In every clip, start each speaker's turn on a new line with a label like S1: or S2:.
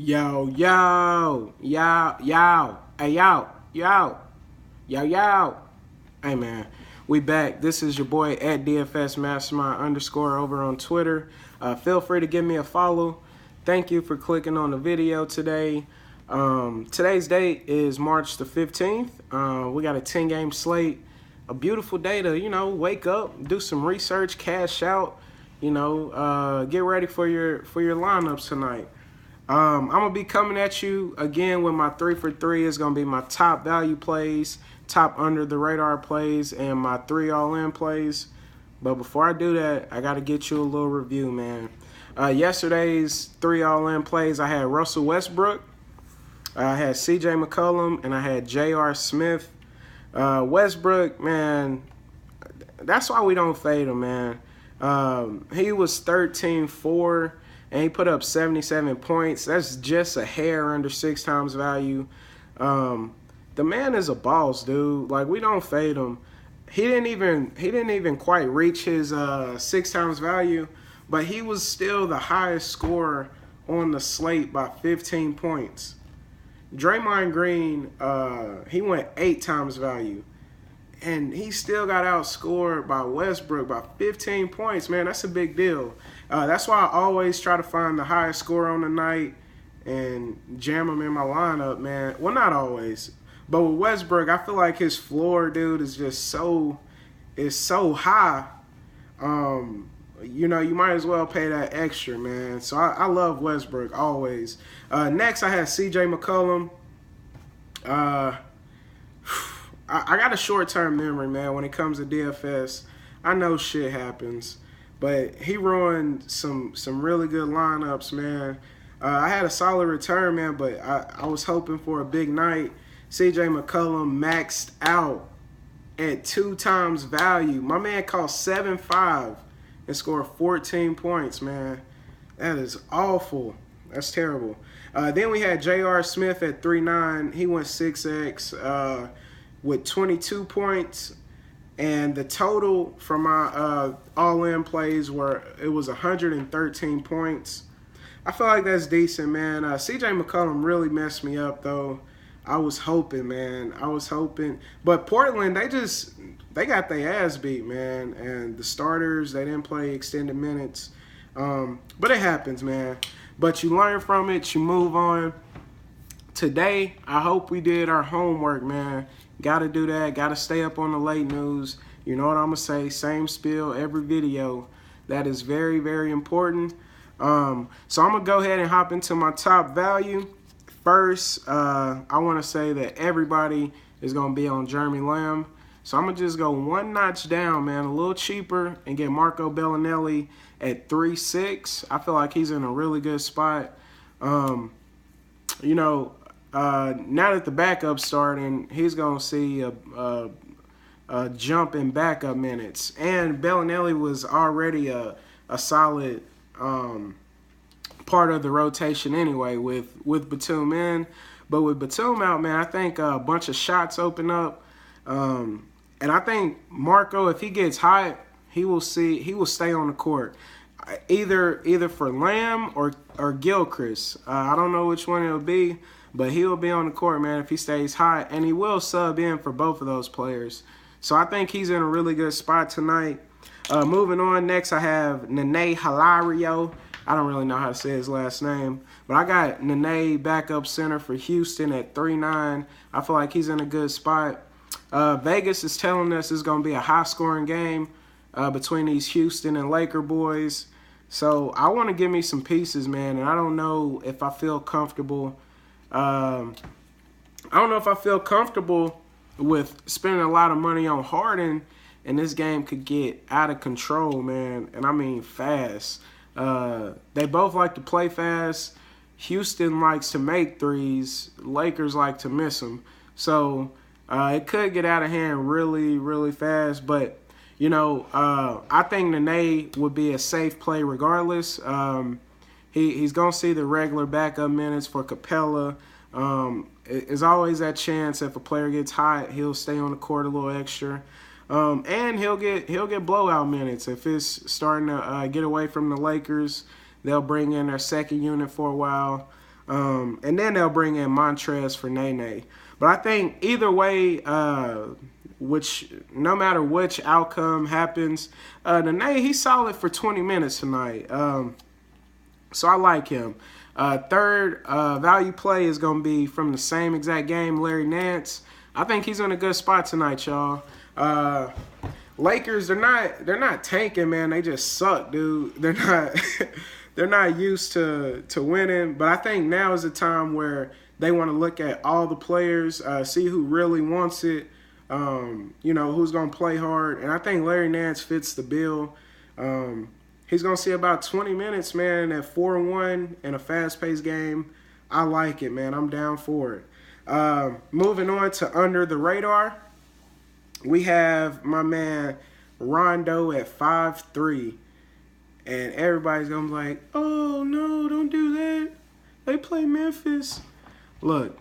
S1: Yo, yo, yo, yo, hey, yo. Hey, man, we back. This is your boy at DFSMasterMind _ over on Twitter. Feel free to give me a follow. Thank you for clicking on the video today. Today's date is March the 15th. We got a 10-game slate. A beautiful day to, wake up, do some research, cash out, get ready for your lineups tonight. I'm going to be coming at you again with my 3 for 3. It's going to be my top value plays, top under the radar plays, and my 3 all-in plays. But before I do that, I got to get you a little review, man. Yesterday's 3 all-in plays, I had Russell Westbrook, I had CJ McCollum, and I had J.R. Smith. Westbrook, man, that's why we don't fade him, man. He was 13-4. And he put up 77 points. That's just a hair under 6 times value. The man is a boss, dude. Like, we don't fade him. He didn't even quite reach his 6 times value, but he was still the highest scorer on the slate by 15 points. Draymond Green, he went 8 times value, and he still got outscored by Westbrook by 15 points. Man, that's a big deal. That's why I always try to find the highest score on the night and jam him in my lineup, man. Well, not always. But with Westbrook, I feel like his floor, dude, is just so high. You might as well pay that extra, man. So I love Westbrook always. Next, I had CJ McCollum. I got a short-term memory, man, when it comes to DFS. I know shit happens. But he ruined some really good lineups, man. I had a solid return, man, but I was hoping for a big night. CJ McCollum maxed out at 2 times value. My man caught 7-5 and scored 14 points, man. That is awful. That's terrible. Then we had J.R. Smith at 3.9. He went 6X with 22 points. And the total from my all-in plays was 113 points. I feel like that's decent, man. CJ McCollum really messed me up, though. I was hoping, man. But Portland, they got their ass beat, man. And the starters, they didn't play extended minutes. But it happens, man. But you learn from it. You move on. Today, I hope we did our homework, man. Got to do that. Got to stay up on the late news. You know what I'm going to say. Same spiel every video. That is very, very important. So I'm going to go ahead and hop into my top value. First, I want to say that everybody is going to be on Jeremy Lamb. So I'm going to just go one notch down, man. A little cheaper and get Marco Bellinelli at 3.6. I feel like he's in a really good spot. Now that the backup's starting, he's going to see a jump in backup minutes. And Bellinelli was already a solid part of the rotation anyway with Batum in. But with Batum out, man, I think a bunch of shots open up. And I think Marco, if he gets hot, he will stay on the court. Either for Lamb or Gilchrist. I don't know which one it'll be. But he'll be on the court, man, if he stays hot. And he will sub in for both of those players. So I think he's in a really good spot tonight. Moving on, next I have Nene Hilario. I don't really know how to say his last name. But I got Nene backup center for Houston at 3.9. I feel like he's in a good spot. Vegas is telling us it's going to be a high-scoring game between these Houston and Laker boys. So I want to give me some pieces, man. And I don't know if I feel comfortable with spending a lot of money on Harden, and this game could get out of control, man. And I mean fast. They both like to play fast. Houston likes to make threes. Lakers like to miss them. So it could get out of hand really, really fast. But, I think Nene would be a safe play regardless. He's going to see the regular backup minutes for Capella. There's always that chance if a player gets hot, he'll stay on the court a little extra. And he'll get blowout minutes. If it's starting to get away from the Lakers, they'll bring in their second unit for a while. And then they'll bring in Montrez for Nene. But I think either way, no matter which outcome happens, Nene, he's solid for 20 minutes tonight. So I like him. Third value play is going to be from the same exact game, Larry Nance. I think he's in a good spot tonight, y'all. Lakers, they're not tanking, man. They just suck, dude. They're not used to winning. But I think now is the time where they want to look at all the players, see who really wants it, who's going to play hard. And I think Larry Nance fits the bill. He's going to see about 20 minutes, man, at 4-1 in a fast-paced game. I like it, man. I'm down for it. Moving on to under the radar, we have my man Rondo at 5'3". And everybody's going to be like, oh, no, don't do that. They play Memphis. Look,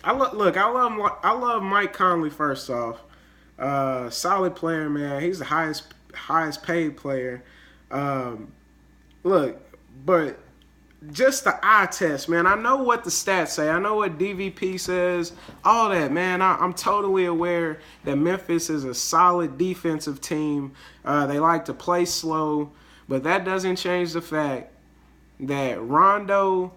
S1: I love Mike Conley first off. Solid player, man. He's the highest paid player. Look, but just the eye test, man. I know what the stats say. I know what DVP says. All that, man. I'm totally aware that Memphis is a solid defensive team. They like to play slow, but that doesn't change the fact that Rondo,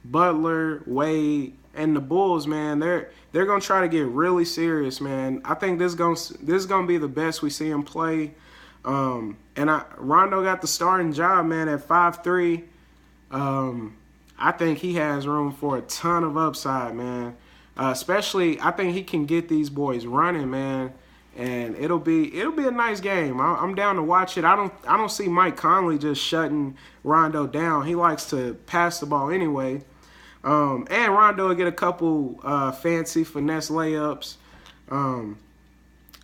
S1: Butler, Wade, and the Bulls, man, they're gonna try to get really serious, man. I think this is gonna be the best we see him play. Rondo got the starting job, man, at 5'3". I think he has room for a ton of upside, man. Especially, I think he can get these boys running, man, and it'll be a nice game. I'm down to watch it. I don't see Mike Conley just shutting Rondo down. He likes to pass the ball anyway. And Rondo will get a couple fancy finesse layups.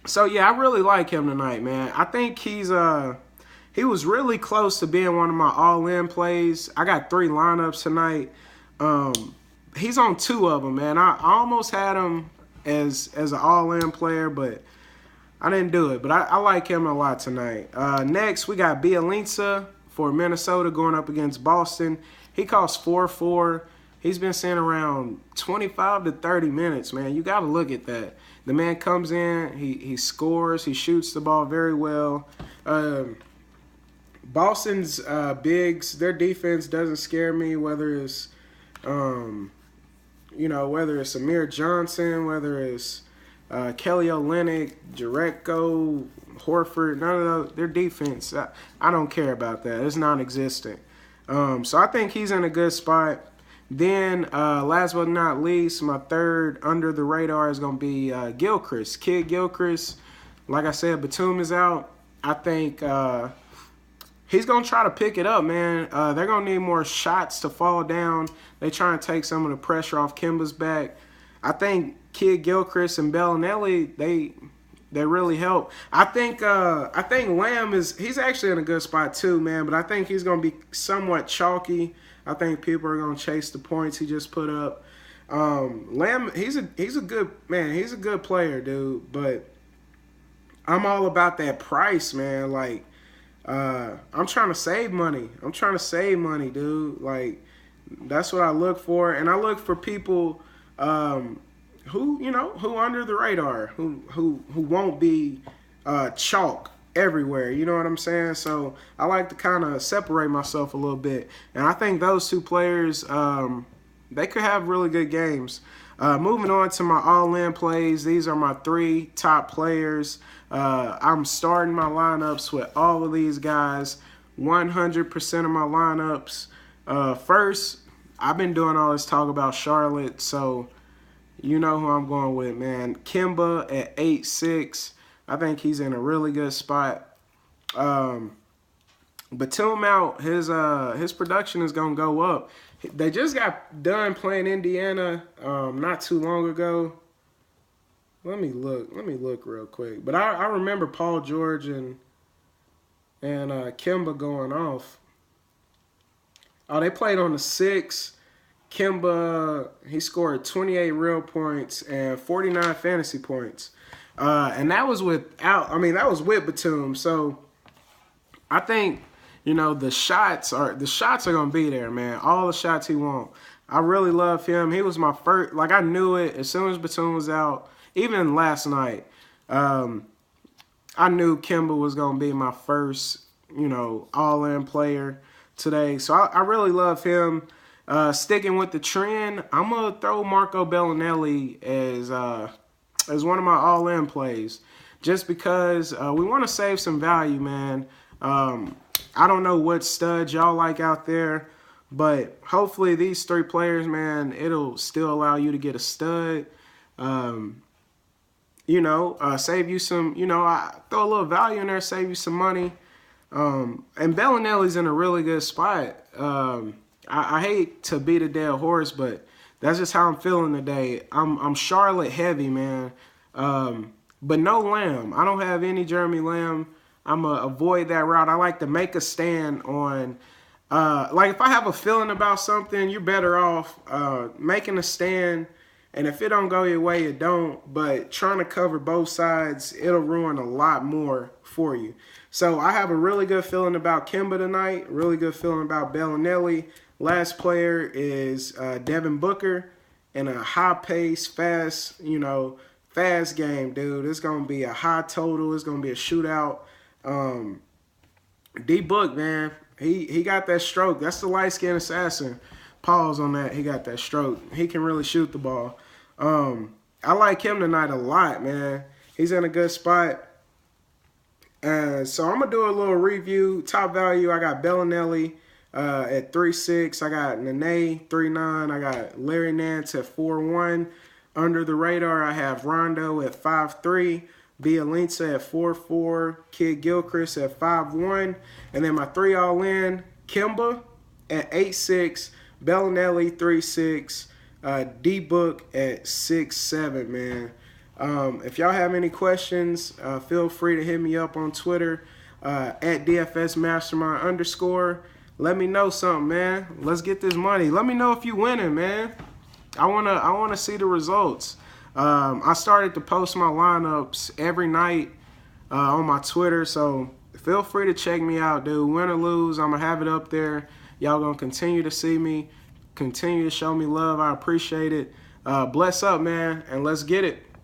S1: So yeah, I really like him tonight, man. I think he was really close to being one of my all-in plays. I got 3 lineups tonight. He's on 2 of them, man. I almost had him as an all-in player, but I didn't do it. But I like him a lot tonight. Next, we got Bielitsa for Minnesota going up against Boston. He costs 4-4. He's been sitting around 25 to 30 minutes, man. You got to look at that. The man comes in, he scores, he shoots the ball very well. Boston's bigs, their defense doesn't scare me, whether it's Amir Johnson, whether it's Kelly Olynyk, Jarekko, Horford, none of those, their defense, I don't care about that. It's non-existent. So I think he's in a good spot. Then, last but not least, my third under the radar is going to be Gilchrist. Kid Gilchrist, like I said, Batum is out. I think he's going to try to pick it up, man. They're going to need more shots to fall down. They try and take some of the pressure off Kemba's back. I think Kid Gilchrist and Bellinelli, they really help. I think Lamb he's actually in a good spot too, man. But I think he's going to be somewhat chalky. I think people are going to chase the points he just put up. Lamb, he's a good man. He's a good player, dude. But I'm all about that price, man. Like, I'm trying to save money. Dude. Like, that's what I look for. And I look for people who under the radar, who won't be chalk everywhere, you know what I'm saying? So I like to kind of separate myself a little bit, and I think those 2 players, they could have really good games. Moving on to my all-in plays, these are my 3 top players. I'm starting my lineups with all of these guys, 100% of my lineups. First, I've been doing all this talk about Charlotte, so you know who I'm going with, man. Kemba at 8'6". I think he's in a really good spot. Batum out, his production is gonna go up. They just got done playing Indiana not too long ago. Let me look real quick. But I remember Paul George and Kemba going off. Oh, they played on the 6. Kemba, he scored 28 real points and 49 fantasy points. And that was with Batum. So I think, you know, the shots are gonna be there, man. All the shots he wants. I really love him. He was my first. Like, I knew it as soon as Batum was out. Even last night, I knew Kemba was gonna be my first, you know, all-in player today. So I really love him. Sticking with the trend, I'm gonna throw Marco Bellinelli as one of my all-in plays, just because we want to save some value, man. I don't know what studs y'all like out there, but hopefully these 3 players, man, it'll still allow you to get a stud. You know, save you some, you know, I throw a little value in there, save you some money. And Bellinelli's in a really good spot. I hate to beat a dead horse, but that's just how I'm feeling today. I'm Charlotte heavy, man. But no Lamb. I don't have any Jeremy Lamb. I'm going to avoid that route. I like to make a stand on, like, if I have a feeling about something, you're better off making a stand. And if it don't go your way, it don't. But trying to cover both sides, it'll ruin a lot more for you. So I have a really good feeling about Kemba tonight. Really good feeling about Bellinelli. Last player is Devin Booker. In a high-pace, fast game, dude. It's going to be a high total. It's going to be a shootout. D-Book, man. He got that stroke. That's the light-skinned assassin. Pause on that. He got that stroke. He can really shoot the ball. I like him tonight a lot, man. He's in a good spot. So I'm going to do a little review. Top value, I got Bellinelli at 3.6. I got Nene 3.9. I got Larry Nance at 4.1. Under the radar, I have Rondo at 5.3. Bielitsa at 4.4. Kid Gilchrist at 5.1. And then my 3 all-in, Kemba at 8.6. Bellinelli 3.6, D-Book at 6.7, man. If y'all have any questions, feel free to hit me up on Twitter at DFSMasterMind_. Let me know something, man. Let's get this money. Let me know if you winning, man. I wanna see the results. I started to post my lineups every night on my Twitter, so feel free to check me out, dude. Win or lose, I'm gonna have it up there. Y'all gonna continue to see me, continue to show me love. I appreciate it. Bless up, man, and let's get it.